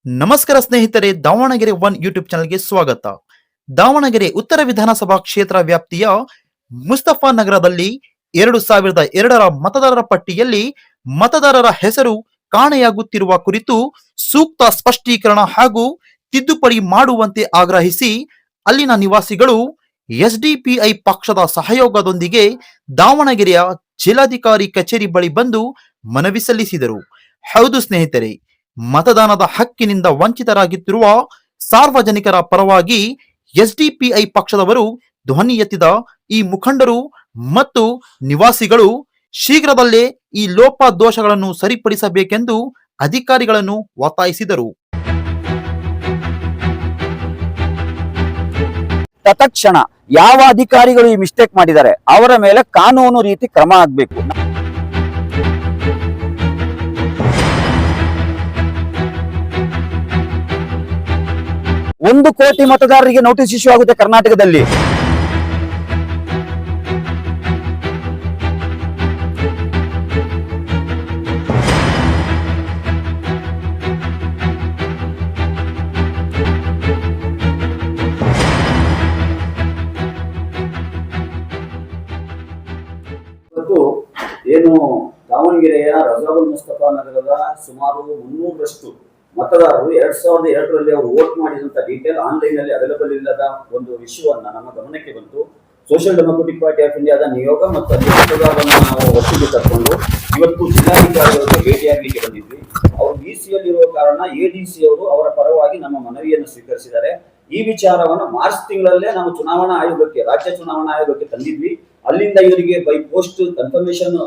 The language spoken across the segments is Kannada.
ನಮಸ್ಕಾರ ಸ್ನೇಹಿತರೆ, ದಾವಣಗೆರೆ ಒನ್ ಯೂಟ್ಯೂಬ್ ಚಾನಲ್ಗೆ ಸ್ವಾಗತ. ದಾವಣಗೆರೆ ಉತ್ತರ ವಿಧಾನಸಭಾ ಕ್ಷೇತ್ರ ವ್ಯಾಪ್ತಿಯ ಮುಸ್ತಫಾ ನಗರದಲ್ಲಿ 2002ರ ಮತದಾರರ ಪಟ್ಟಿಯಲ್ಲಿ ಮತದಾರರ ಹೆಸರು ಕಾಣೆಯಾಗುತ್ತಿರುವ ಕುರಿತು ಸೂಕ್ತ ಸ್ಪಷ್ಟೀಕರಣ ಹಾಗೂ ತಿದ್ದುಪಡಿ ಮಾಡುವಂತೆ ಆಗ್ರಹಿಸಿ ಅಲ್ಲಿನ ನಿವಾಸಿಗಳು ಎಸ್ಡಿಪಿಐ ಪಕ್ಷದ ಸಹಯೋಗದೊಂದಿಗೆ ದಾವಣಗೆರೆಯ ಜಿಲ್ಲಾಧಿಕಾರಿ ಕಚೇರಿ ಬಳಿ ಬಂದು ಮನವಿ ಸಲ್ಲಿಸಿದರು. ಹೌದು ಸ್ನೇಹಿತರೆ, ಮತದಾನದ ಹಕ್ಕಿನಿಂದ ವಂಚಿತರಾಗುತ್ತಿರುವ ಸಾರ್ವಜನಿಕರ ಪರವಾಗಿ ಎಸ್ಡಿಪಿಐ ಪಕ್ಷದವರು ಧ್ವನಿ ಎತ್ತಿದ ಈ ಮುಖಂಡರು ಮತ್ತು ನಿವಾಸಿಗಳು ಶೀಘ್ರದಲ್ಲೇ ಈ ಲೋಪದೋಷಗಳನ್ನು ಸರಿಪಡಿಸಬೇಕೆಂದು ಅಧಿಕಾರಿಗಳನ್ನು ಒತ್ತಾಯಿಸಿದರು. ತತ್ಕ್ಷಣ ಯಾವ ಅಧಿಕಾರಿಗಳು ಈ ಮಿಸ್ಟೇಕ್ ಮಾಡಿದ್ದಾರೆ ಅವರ ಮೇಲೆ ಕಾನೂನು ರೀತಿ ಕ್ರಮ ಆಗಬೇಕು. 1 ಕೋಟಿ ಮತದಾರರಿಗೆ ನೋಟಿಸ್ ಇಶ್ಯೂ ಆಗುತ್ತೆ ಕರ್ನಾಟಕದಲ್ಲಿ. ಏನು ದಾವಣಗೆರೆಯ ರಜಾವುಲ್ ಮುಸ್ತಫಾ ನಗರದ ಸುಮಾರು 300ರಷ್ಟು ಮತದಾರರು 2002ರಲ್ಲಿ ಅವರು ವೋಟ್ ಮಾಡಿದಂತ ಡೀಟೇಲ್ ಆನ್ಲೈನ್ ಅಲ್ಲಿ ಅವೈಲೇಬಲ್ ಇಲ್ಲದ ಒಂದು ವಿಷಯವನ್ನ ನಮ್ಮ ಗಮನಕ್ಕೆ ಬಂತು. ಸೋಷಿಯಲ್ ಡೆಮೊಕ್ರೆಟಿಕ್ ಪಾರ್ಟಿ ಆಫ್ ಇಂಡಿಯಾದ ನಿಯೋಗ ಮತ್ತು ಅಲ್ಲಿ ಮತದಾರರನ್ನು ನಾವು ಒಟ್ಟಿಗೆ ಕರ್ಕೊಂಡು ಇವತ್ತು ಜಿಲ್ಲಾಧಿಕಾರಿಗಳಿಗೆ ಭೇಟಿಯಾಗಲಿಕ್ಕೆ ಬಂದಿದ್ವಿ. ಅವರು ಡಿಸಿಯಲ್ಲಿ ಇರುವ ಕಾರಣ ಎಡಿಸಿ ಅವರು ಅವರ ಪರವಾಗಿ ನಮ್ಮ ಮನವಿಯನ್ನು ಸ್ವೀಕರಿಸಿದ್ದಾರೆ. ಈ ವಿಚಾರವನ್ನು ಮಾರ್ಚ್ ತಿಂಗಳಲ್ಲೇ ನಾವು ಚುನಾವಣಾ ಆಯೋಗಕ್ಕೆ, ರಾಜ್ಯ ಚುನಾವಣಾ ಆಯೋಗಕ್ಕೆ ತಂದಿದ್ವಿ. ಅಲ್ಲಿಂದ ಇವರಿಗೆ ಬೈ ಪೋಸ್ಟ್ ಕನ್ಫರ್ಮೇಶನ್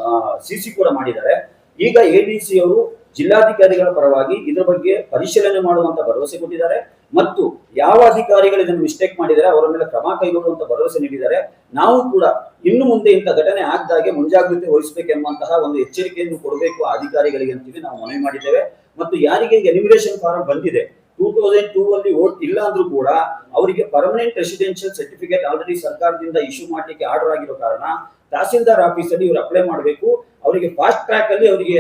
ಸಿಸಿ ಕೂಡ ಮಾಡಿದ್ದಾರೆ. ಈಗ ಎಡಿಸಿ ಅವರು ಜಿಲ್ಲಾಧಿಕಾರಿಗಳ ಪರವಾಗಿ ಇದರ ಬಗ್ಗೆ ಪರಿಶೀಲನೆ ಮಾಡುವಂತ ಭರವಸೆ ಕೊಟ್ಟಿದ್ದಾರೆ ಮತ್ತು ಯಾವ ಅಧಿಕಾರಿಗಳು ಇದನ್ನು ಮಿಸ್ಟೇಕ್ ಮಾಡಿದರೆ ಅವರ ಮೇಲೆ ಕ್ರಮ ಕೈಗೊಳ್ಳುವಂತ ಭರವಸೆ ನೀಡಿದ್ದಾರೆ. ನಾವು ಕೂಡ ಇನ್ನು ಮುಂದೆ ಇಂಥ ಘಟನೆ ಆಗದಾಗೆ ಮುಂಜಾಗ್ರತೆ ವಹಿಸಬೇಕೆಂಬಂತಹ ಒಂದು ಎಚ್ಚರಿಕೆಯನ್ನು ಕೊಡಬೇಕು ಆ ಅಧಿಕಾರಿಗಳಿಗೆ ಅಂತೀವಿ ನಾವು ಮನವಿ ಮಾಡಿದ್ದೇವೆ. ಮತ್ತು ಯಾರಿಗೆ ಎನಿಮಿನೇಷನ್ ಫಾರಂ ಬಂದಿದೆ 2002 ಅಲ್ಲಿ ವೋಟ್ ಇಲ್ಲ ಅಂದ್ರೂ ಕೂಡ ಅವರಿಗೆ ಪರ್ಮನೆಂಟ್ ರೆಸಿಡೆನ್ಷಿಯಲ್ ಸರ್ಟಿಫಿಕೇಟ್ ಆಲ್ರೆಡಿ ಸರ್ಕಾರದಿಂದ ಇಶ್ಯೂ ಮಾಡಲಿಕ್ಕೆ ಆರ್ಡರ್ ಆಗಿರೋ ಕಾರಣ ತಹಸೀಲ್ದಾರ್ ಆಫೀಸ್ ಅಲ್ಲಿ ಇವರು ಅಪ್ಲೈ ಮಾಡಬೇಕು. ಅವರಿಗೆ ಫಾಸ್ಟ್ ಟ್ರ್ಯಾಕ್ ಅಲ್ಲಿ ಅವರಿಗೆ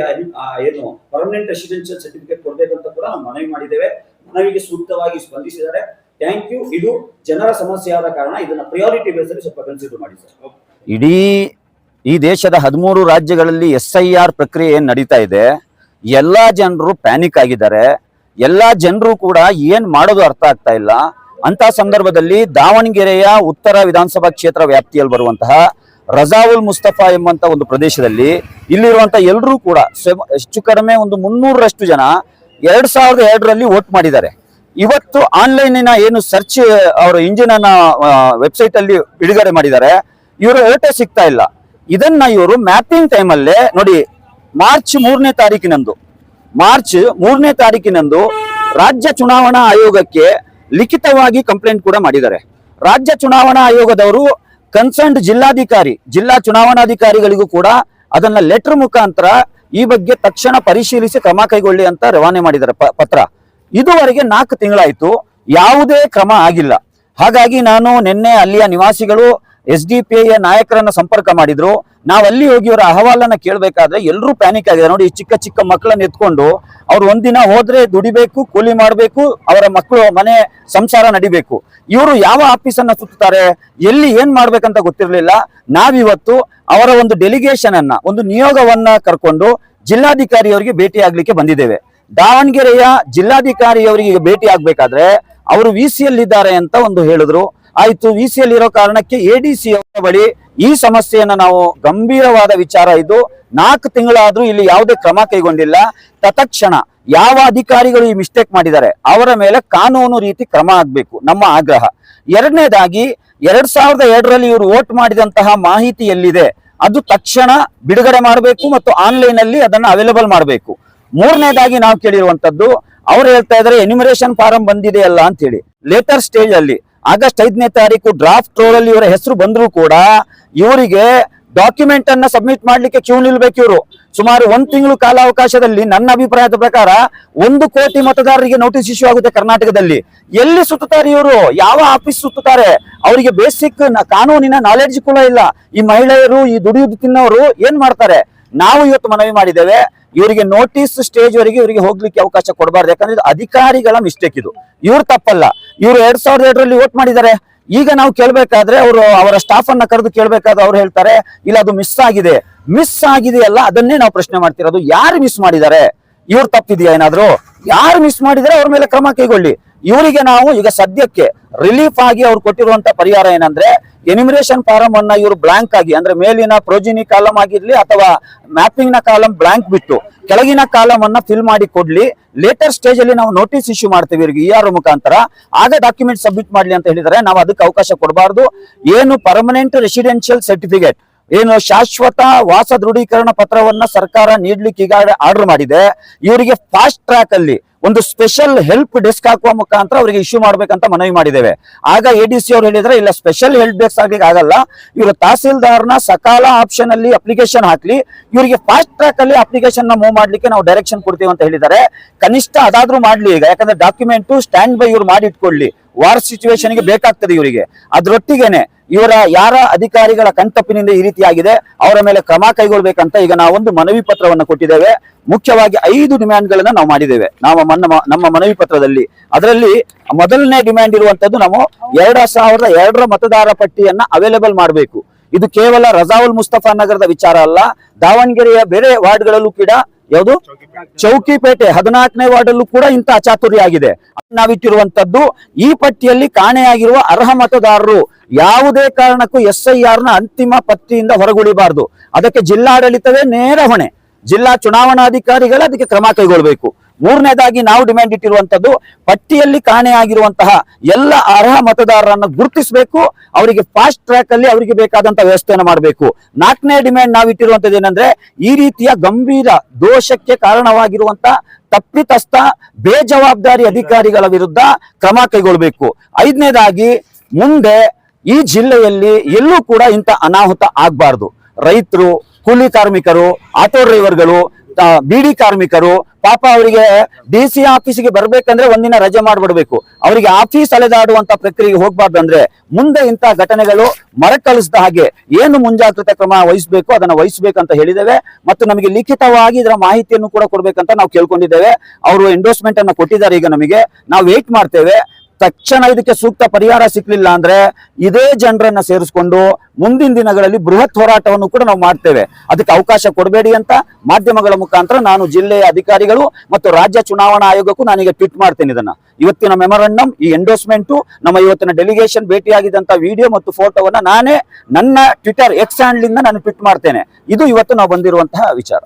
ಏನು ಪರ್ಮನೆಂಟ್ ರೆಸಿಡೆನ್ಷಿಯಲ್ ಸರ್ಟಿಫಿಕೇಟ್ ಕೊಡಬೇಕಂತ ಕೂಡ ನಾವು ಮನವಿ ಮಾಡಿದ್ದೇವೆ. ಮನವಿಗೆ ಸೂಕ್ತವಾಗಿ ಸ್ಪಂದಿಸಿದ್ದಾರೆ. Thank you. ಇದು ಜನರ ಸಮಸ್ಯೆ ಆದ ಕಾರಣ ಇದನ್ನ ಪ್ರಿಯಾರಿಟಿ ಬೇಸ್ ಅಲ್ಲಿ ಸ್ವಲ್ಪ ಕನ್ಸಿಡರ್ ಮಾಡಿ ಸರ್. ಇಡೀ ಈ ದೇಶದ 13 ರಾಜ್ಯಗಳಲ್ಲಿ SIR ಪ್ರಕ್ರಿಯೆ ಏನ್ ನಡೀತಾ ಇದೆ, ಎಲ್ಲಾ ಜನರು ಪ್ಯಾನಿಕ್ ಆಗಿದ್ದಾರೆ. ಎಲ್ಲಾ ಜನರು ಕೂಡ ಏನ್ ಮಾಡೋದು ಅರ್ಥ ಆಗ್ತಾ ಇಲ್ಲ. ಅಂತ ಸಂದರ್ಭದಲ್ಲಿ ದಾವಣಗೆರೆಯ ಉತ್ತರ ವಿಧಾನಸಭಾ ಕ್ಷೇತ್ರ ವ್ಯಾಪ್ತಿಯಲ್ಲಿ ಬರುವಂತಹ ರಜಾವುಲ್ ಮುಸ್ತಫಾ ಎಂಬಂತ ಒಂದು ಪ್ರದೇಶದಲ್ಲಿ ಇಲ್ಲಿರುವಂತ ಎಲ್ಲರೂ ಕೂಡ ಹೆಚ್ಚು ಕಡಿಮೆ ಒಂದು 300ರಷ್ಟು ಜನ 2002ರಲ್ಲಿ ವೋಟ್ ಮಾಡಿದ್ದಾರೆ. ಇವತ್ತು ಆನ್ಲೈನಿನ ಏನು ಸರ್ಚ್ ಅವರ ಇಂಜಿನ್ ಅನ್ನ ವೆಬ್ಸೈಟ್ ಅಲ್ಲಿ ಬಿಡುಗಡೆ ಮಾಡಿದ್ದಾರೆ. ಇವರು ಓಟೇ ಸಿಗ್ತಾ ಇಲ್ಲ. ಇದನ್ನ ಇವರು ಮ್ಯಾಪಿಂಗ್ ಟೈಮ್ ಅಲ್ಲೇ ನೋಡಿ, ಮಾರ್ಚ್ 3ನೇ ತಾರೀಕಿನಂದು ರಾಜ್ಯ ಚುನಾವಣಾ ಆಯೋಗಕ್ಕೆ ಲಿಖಿತವಾಗಿ ಕಂಪ್ಲೇಂಟ್ ಕೂಡ ಮಾಡಿದ್ದಾರೆ. ರಾಜ್ಯ ಚುನಾವಣಾ ಆಯೋಗದವರು ಕನ್ಸರ್ನ್ಡ್ ಜಿಲ್ಲಾ ಚುನಾವಣಾಧಿಕಾರಿಗಳಿಗೂ ಕೂಡ ಅದನ್ನ ಲೆಟರ್ ಮುಖಾಂತರ ಈ ಬಗ್ಗೆ ತಕ್ಷಣ ಪರಿಶೀಲಿಸಿ ಕ್ರಮ ಕೈಗೊಳ್ಳಿ ಅಂತ ರವಾನೆ ಮಾಡಿದ್ದಾರೆ ಪತ್ರ. ಇದುವರೆಗೆ 4 ತಿಂಗಳಾಯ್ತು, ಯಾವುದೇ ಕ್ರಮ ಆಗಿಲ್ಲ. ಹಾಗಾಗಿ ನಾನು ನಿನ್ನೆ ಅಲ್ಲಿಯ ನಿವಾಸಿಗಳು SDPI ನಾಯಕರನ್ನ ಸಂಪರ್ಕ ಮಾಡಿದ್ರು. ನಾವು ಅಲ್ಲಿ ಹೋಗಿ ಅವರ ಅಹವಾಲನ್ನ ಕೇಳಬೇಕಾದ್ರೆ ಎಲ್ಲರೂ ಪ್ಯಾನಿಕ್ ಆಗಿದೆ. ನೋಡಿ, ಚಿಕ್ಕ ಮಕ್ಕಳನ್ನ ಎತ್ಕೊಂಡು ಅವ್ರು ಒಂದಿನ ಹೋದ್ರೆ ದುಡಿಬೇಕು, ಕೂಲಿ ಮಾಡಬೇಕು, ಅವರ ಮಕ್ಕಳು ಮನೆ ಸಂಸಾರ ನಡಿಬೇಕು. ಇವರು ಯಾವ ಆಫೀಸನ್ನ ಸುತ್ತಾರೆ, ಎಲ್ಲಿ ಏನ್ ಮಾಡ್ಬೇಕಂತ ಗೊತ್ತಿರಲಿಲ್ಲ. ನಾವಿವತ್ತು ಅವರ ಒಂದು ಡೆಲಿಗೇಷನ್ ಅನ್ನ, ಒಂದು ನಿಯೋಗವನ್ನ ಕರ್ಕೊಂಡು ಜಿಲ್ಲಾಧಿಕಾರಿಯವರಿಗೆ ಭೇಟಿ ಆಗ್ಲಿಕ್ಕೆ ಬಂದಿದ್ದೇವೆ. ದಾವಣಗೆರೆಯ ಜಿಲ್ಲಾಧಿಕಾರಿಯವರಿಗೆ ಭೇಟಿ ಆಗ್ಬೇಕಾದ್ರೆ ಅವರು VCಯಲ್ಲಿ ಇದ್ದಾರೆ ಅಂತ ಒಂದು ಹೇಳಿದ್ರು. ಆಯ್ತು, VCಯಲ್ಲಿ ಇರೋ ಕಾರಣಕ್ಕೆ ADC ಅವರ ಬಳಿ ಈ ಸಮಸ್ಯೆಯನ್ನ ನಾವು ಗಂಭೀರವಾದ ವಿಚಾರ ಇದು, 4 ತಿಂಗಳಾದ್ರೂ ಇಲ್ಲಿ ಯಾವುದೇ ಕ್ರಮ ಕೈಗೊಂಡಿಲ್ಲ. ತತ್ಕ್ಷಣ ಯಾವ ಅಧಿಕಾರಿಗಳು ಈ ಮಿಸ್ಟೇಕ್ ಮಾಡಿದ್ದಾರೆ ಅವರ ಮೇಲೆ ಕಾನೂನು ರೀತಿ ಕ್ರಮ ಆಗ್ಬೇಕು ನಮ್ಮ ಆಗ್ರಹ. ಎರಡನೇದಾಗಿ 2002ರಲ್ಲಿ ಇವರು ವೋಟ್ ಮಾಡಿದಂತಹ ಮಾಹಿತಿ ಎಲ್ಲಿದೆ ಅದು ತಕ್ಷಣ ಬಿಡುಗಡೆ ಮಾಡಬೇಕು ಮತ್ತು ಆನ್ಲೈನ್ ಅಲ್ಲಿ ಅದನ್ನ ಅವೈಲೇಬಲ್ ಮಾಡಬೇಕು. ಮೂರನೇದಾಗಿ ನಾವು ಕೇಳಿರುವಂತದ್ದು, ಅವ್ರು ಹೇಳ್ತಾ ಇದ್ದಾರೆ ಎನ್ಯುಮರೇಷನ್ ಫಾರಂ ಬಂದಿದೆಯಲ್ಲ ಅಂತ ಹೇಳಿ. ಲೇಟರ್ ಸ್ಟೇಜ್ ಅಲ್ಲಿ ಆಗಸ್ಟ್ 5ನೇ ತಾರೀಕು ಡ್ರಾಫ್ಟ್ ರೋಲ್ ಅಲ್ಲಿ ಇವರ ಹೆಸರು ಬಂದ್ರು ಕೂಡ ಇವರಿಗೆ ಡಾಕ್ಯುಮೆಂಟ್ ಅನ್ನ ಸಬ್ಮಿಟ್ ಮಾಡ್ಲಿಕ್ಕೆ ಕ್ಯೂ ನಿಲ್ಬೇಕು. ಇವರು ಸುಮಾರು 1 ತಿಂಗಳು ಕಾಲಾವಕಾಶದಲ್ಲಿ ನನ್ನ ಅಭಿಪ್ರಾಯದ ಪ್ರಕಾರ 1 ಕೋಟಿ ಮತದಾರರಿಗೆ ನೋಟಿಸ್ ಇಶ್ಯೂ ಆಗುತ್ತೆ ಕರ್ನಾಟಕದಲ್ಲಿ. ಎಲ್ಲಿ ಸುತ್ತುತ್ತಾರೆ ಇವರು, ಯಾವ ಆಫೀಸ್ ಸುತ್ತುತ್ತಾರೆ? ಅವರಿಗೆ ಬೇಸಿಕ್ ಕಾನೂನಿನ ನಾಲೆಡ್ಜ್ ಕೂಡ ಇಲ್ಲ. ಈ ಮಹಿಳೆಯರು, ಈ ದುಡಿಯುವುದು ತಿನ್ನೋರು ಏನ್ ಮಾಡ್ತಾರೆ? ನಾವು ಇವತ್ತು ಮನವಿ ಮಾಡಿದ್ದೇವೆ, ಇವರಿಗೆ ನೋಟಿಸ್ ಸ್ಟೇಜ್ ವರೆಗೆ ಇವರಿಗೆ ಹೋಗ್ಲಿಕ್ಕೆ ಅವಕಾಶ ಕೊಡಬಾರ್ದು. ಯಾಕಂದ್ರೆ ಇದು ಅಧಿಕಾರಿಗಳ ಮಿಸ್ಟೇಕ್, ಇದು ಇವ್ರ ತಪ್ಪಲ್ಲ. ಇವರು 2002ರಲ್ಲಿ ವೋಟ್ ಮಾಡಿದ್ದಾರೆ. ಈಗ ನಾವು ಕೇಳ್ಬೇಕಾದ್ರೆ ಅವರ ಸ್ಟಾಫ್ ಅನ್ನ ಕರೆದು ಕೇಳ್ಬೇಕಾದ್ರೆ ಅವ್ರು ಹೇಳ್ತಾರೆ ಇಲ್ಲ ಅದು ಮಿಸ್ ಆಗಿದೆ ಅಲ್ಲ, ಅದನ್ನೇ ನಾವು ಪ್ರಶ್ನೆ ಮಾಡ್ತಿರೋದು. ಯಾರು ಮಿಸ್ ಮಾಡಿದ್ದಾರೆ? ಇವ್ರ ತಪ್ಪಿದೆಯಾ ಏನಾದ್ರು? ಯಾರು ಮಿಸ್ ಮಾಡಿದರೆ ಅವ್ರ ಮೇಲೆ ಕ್ರಮ ಕೈಗೊಳ್ಳಿ. ಇವರಿಗೆ ನಾವು ಈಗ ಸದ್ಯಕ್ಕೆ ರಿಲೀಫ್ ಆಗಿ ಅವ್ರು ಕೊಟ್ಟಿರುವಂತ ಪರಿಹಾರ ಏನಂದ್ರೆ, ಎನಿಮಿನೇಷನ್ ಫಾರಂ ಅನ್ನ ಇವರು ಬ್ಲಾಂಕ್ ಆಗಿ, ಅಂದ್ರೆ ಮೇಲಿನ ಪ್ರೋಜಿನಿ ಕಾಲಮ್ ಆಗಿರ್ಲಿ ಅಥವಾ ಮ್ಯಾಪಿಂಗ್ ನ ಕಾಲಮ್ ಬ್ಲಾಂಕ್ ಬಿಟ್ಟು ಕೆಳಗಿನ ಕಾಲಮ್ ಅನ್ನ ಫಿಲ್ ಮಾಡಿ ಕೊಡ್ಲಿ. ಲೇಟರ್ ಸ್ಟೇಜ್ ಅಲ್ಲಿ ನಾವು ನೋಟಿಸ್ ಇಶ್ಯೂ ಮಾಡ್ತೀವಿ ಇವರಿಗೆ ER ಮುಖಾಂತರ, ಆಗ ಡಾಕ್ಯುಮೆಂಟ್ ಸಬ್ಮಿಟ್ ಮಾಡ್ಲಿ ಅಂತ ಹೇಳಿದರೆ ನಾವು ಅದಕ್ಕೆ ಅವಕಾಶ ಕೊಡಬಾರ್ದು. ಏನು ಪರ್ಮನೆಂಟ್ ರೆಸಿಡೆನ್ಷಿಯಲ್ ಸರ್ಟಿಫಿಕೇಟ್, ಏನು ಶಾಶ್ವತ ವಾಸ ದೃಢೀಕರಣ ಪತ್ರವನ್ನ ಸರ್ಕಾರ ನೀಡ್ಲಿಕ್ಕೆ ಈಗ ಆರ್ಡರ್ ಮಾಡಿದೆ. ಇವರಿಗೆ ಫಾಸ್ಟ್ ಟ್ರ್ಯಾಕ್ ಅಲ್ಲಿ ಒಂದು ಸ್ಪೆಷಲ್ ಹೆಲ್ಪ್ ಡೆಸ್ಕ್ ಹಾಕುವ ಮುಖಾಂತರ ಅವರಿಗೆ ಇಶ್ಯೂ ಮಾಡ್ಬೇಕಂತ ಮನವಿ ಮಾಡಿದ್ದೇವೆ. ಆಗ ADC ಅವರು ಹೇಳಿದ್ರೆ ಇಲ್ಲ ಸ್ಪೆಷಲ್ ಹೆಲ್ಪ್ ಡೆಸ್ಕ್ ಆಗ್ಲಿಕ್ಕೆ ಆಗಲ್ಲ, ಇವರು ತಹಸೀಲ್ದಾರ್ನ ಸಕಾಲ ಆಪ್ಷನ್ ಅಲ್ಲಿ ಅಪ್ಲಿಕೇಶನ್ ಹಾಕ್ಲಿ, ಇವರಿಗೆ ಫಾಸ್ಟ್ ಟ್ರ್ಯಾಕ್ ಅಲ್ಲಿ ಅಪ್ಲಿಕೇಶನ್ ನ ಮೂವ್ ಮಾಡ್ಲಿಕ್ಕೆ ನಾವು ಡೈರೆಕ್ಷನ್ ಕೊಡ್ತೀವಿ ಅಂತ ಹೇಳಿದ್ದಾರೆ. ಕನಿಷ್ಠ ಅದಾದ್ರೂ ಮಾಡ್ಲಿ ಈಗ, ಯಾಕಂದ್ರೆ ಡಾಕ್ಯುಮೆಂಟ್ ಸ್ಟ್ಯಾಂಡ್ ಬೈ ಇವ್ರು ಮಾಡಿ ಇಟ್ಕೊಳ್ಳಿ, ವಾರ್ ಸಿಚುವೇಶನ್ ಗೆ ಬೇಕಾಗ್ತದೆ ಇವರಿಗೆ. ಅದ್ರೊಟ್ಟಿಗೆನೆ ಇವರ ಯಾರ ಅಧಿಕಾರಿಗಳ ಕಣ್ತಪ್ಪಿನಿಂದ ಈ ರೀತಿ ಆಗಿದೆ ಅವರ ಮೇಲೆ ಕ್ರಮ ಕೈಗೊಳ್ಬೇಕಂತ ಈಗ ನಾವೊಂದು ಮನವಿ ಪತ್ರವನ್ನು ಕೊಟ್ಟಿದ್ದೇವೆ. ಮುಖ್ಯವಾಗಿ 5 ಡಿಮ್ಯಾಂಡ್ಗಳನ್ನ ನಾವು ಮಾಡಿದ್ದೇವೆ ನಮ್ಮ ಮನವಿ ಪತ್ರದಲ್ಲಿ. ಅದರಲ್ಲಿ ಮೊದಲನೇ ಡಿಮ್ಯಾಂಡ್ ಇರುವಂತದ್ದು, ನಾವು 2002ರ ಮತದಾರ ಪಟ್ಟಿಯನ್ನ ಅವೈಲೇಬಲ್ ಮಾಡಬೇಕು. ಇದು ಕೇವಲ ರಜಾವುಲ್ ಮುಸ್ತಫಾ ನಗರದ ವಿಚಾರ ಅಲ್ಲ, ದಾವಣಗೆರೆಯ ಬೇರೆ ವಾರ್ಡ್ಗಳಲ್ಲೂ ಕೂಡ, ಯಾವುದು ಚೌಕಿಪೇಟೆ 14ನೇ ವಾರ್ಡ್ ಅಲ್ಲೂ ಕೂಡ ಇಂಥ ಅಚಾತುರ್ಯ ಆಗಿದೆ. ನಾವಿಟ್ಟಿರುವಂತದ್ದು, ಈ ಪಟ್ಟಿಯಲ್ಲಿ ಕಾಣೆಯಾಗಿರುವ ಅರ್ಹ ಮತದಾರರು ಯಾವುದೇ ಕಾರಣಕ್ಕೂ SIR ನ ಅಂತಿಮ ಪಟ್ಟಿಯಿಂದ ಹೊರಗುಳಿಬಾರದು. ಅದಕ್ಕೆ ಜಿಲ್ಲಾಡಳಿತವೇ ನೇರ ಹೊಣೆ, ಜಿಲ್ಲಾ ಚುನಾವಣಾಧಿಕಾರಿಗಳೇ ಅದಕ್ಕೆ ಕ್ರಮ ಕೈಗೊಳ್ಳಬೇಕು. ಮೂರನೇದಾಗಿ ನಾವು ಡಿಮ್ಯಾಂಡ್ ಇಟ್ಟಿರುವಂತದ್ದು, ಪಟ್ಟಿಯಲ್ಲಿ ಕಾಣೆಯಾಗಿರುವಂತಹ ಎಲ್ಲ ಅರ್ಹ ಮತದಾರರನ್ನು ಗುರುತಿಸಬೇಕು, ಅವರಿಗೆ ಫಾಸ್ಟ್ ಟ್ರ್ಯಾಕ್ ಅಲ್ಲಿ ಅವರಿಗೆ ಬೇಕಾದಂತಹ ವ್ಯವಸ್ಥೆಯನ್ನು ಮಾಡಬೇಕು. 4ನೇ ಡಿಮ್ಯಾಂಡ್ ನಾವು ಇಟ್ಟಿರುವಂತದ್ದು ಏನಂದ್ರೆ, ಈ ರೀತಿಯ ಗಂಭೀರ ದೋಷಕ್ಕೆ ಕಾರಣವಾಗಿರುವಂತಹ ತಪ್ಪಿತಸ್ಥ ಬೇಜವಾಬ್ದಾರಿ ಅಧಿಕಾರಿಗಳ ವಿರುದ್ಧ ಕ್ರಮ ಕೈಗೊಳ್ಳಬೇಕು. 5ನೇದಾಗಿ, ಮುಂದೆ ಈ ಜಿಲ್ಲೆಯಲ್ಲಿ ಎಲ್ಲೂ ಕೂಡ ಇಂಥ ಅನಾಹುತ ಆಗ್ಬಾರ್ದು. ರೈತರು, ಕೂಲಿ ಕಾರ್ಮಿಕರು, ಆಟೋ ಡ್ರೈವರ್ಗಳು, ಬಿಡಿ ಕಾರ್ಮಿಕರು, ಪಾಪ ಅವರಿಗೆ DC ಆಫೀಸಿಗೆ ಬರ್ಬೇಕಂದ್ರೆ ಒಂದಿನ ರಜೆ ಮಾಡ್ಬಿಡ್ಬೇಕು, ಅವರಿಗೆ ಆಫೀಸ್ ಅಲೆದಾಡುವಂತ ಪ್ರಕ್ರಿಯೆಗೆ ಹೋಗ್ಬಾರ್ದು. ಅಂದ್ರೆ ಮುಂದೆ ಇಂಥ ಘಟನೆಗಳು ಮರಕಳಿಸದ ಹಾಗೆ ಏನು ಮುಂಜಾಗ್ರತಾ ಕ್ರಮ ವಹಿಸಬೇಕು ಅದನ್ನ ವಹಿಸಬೇಕಂತ ಹೇಳಿದ್ದೇವೆ. ಮತ್ತು ನಮಗೆ ಲಿಖಿತವಾಗಿ ಇದರ ಮಾಹಿತಿಯನ್ನು ಕೂಡ ಕೊಡ್ಬೇಕಂತ ನಾವು ಕೇಳ್ಕೊಂಡಿದ್ದೇವೆ. ಅವರು ಎಂಡೋರ್ಸ್ಮೆಂಟ್ ಅನ್ನ ಕೊಟ್ಟಿದ್ದಾರೆ. ಈಗ ನಮಗೆ ನಾವು ವೇಟ್ ಮಾಡ್ತೇವೆ. ತಕ್ಷಣ ಇದಕ್ಕೆ ಸೂಕ್ತ ಪರಿಹಾರ ಸಿಕ್ಲಿಲ್ಲ ಅಂದ್ರೆ ಇದೇ ಜನರನ್ನ ಸೇರಿಸ್ಕೊಂಡು ಮುಂದಿನ ದಿನಗಳಲ್ಲಿ ಬೃಹತ್ ಹೋರಾಟವನ್ನು ಕೂಡ ನಾವು ಮಾಡ್ತೇವೆ. ಅದಕ್ಕೆ ಅವಕಾಶ ಕೊಡಬೇಡಿ ಅಂತ ಮಾಧ್ಯಮಗಳ ಮುಖಾಂತರ ನಾನು ಜಿಲ್ಲೆಯ ಅಧಿಕಾರಿಗಳು ಮತ್ತು ರಾಜ್ಯ ಚುನಾವಣಾ ಆಯೋಗಕ್ಕೂ ನಾನೀಗ ಟ್ವೀಟ್ ಮಾಡ್ತೇನೆ. ಇದನ್ನ ಇವತ್ತಿನ ಮೆಮೊರಂಡಮ್, ಈ ಎಂಡೋರ್ಸ್ಮೆಂಟ್, ನಮ್ಮ ಇವತ್ತಿನ ಡೆಲಿಗೇಷನ್ ಭೇಟಿಯಾಗಿದ್ದಂತ ವಿಡಿಯೋ ಮತ್ತು ಫೋಟೋವನ್ನ ನಾನೇ ನನ್ನ ಟ್ವಿಟರ್ X ಹ್ಯಾಂಡ್ಲಿಂದ ನಾನು ಟ್ವೀಟ್ ಮಾಡ್ತೇನೆ. ಇದು ಇವತ್ತು ನಾವು ಬಂದಿರುವಂತಹ ವಿಚಾರ.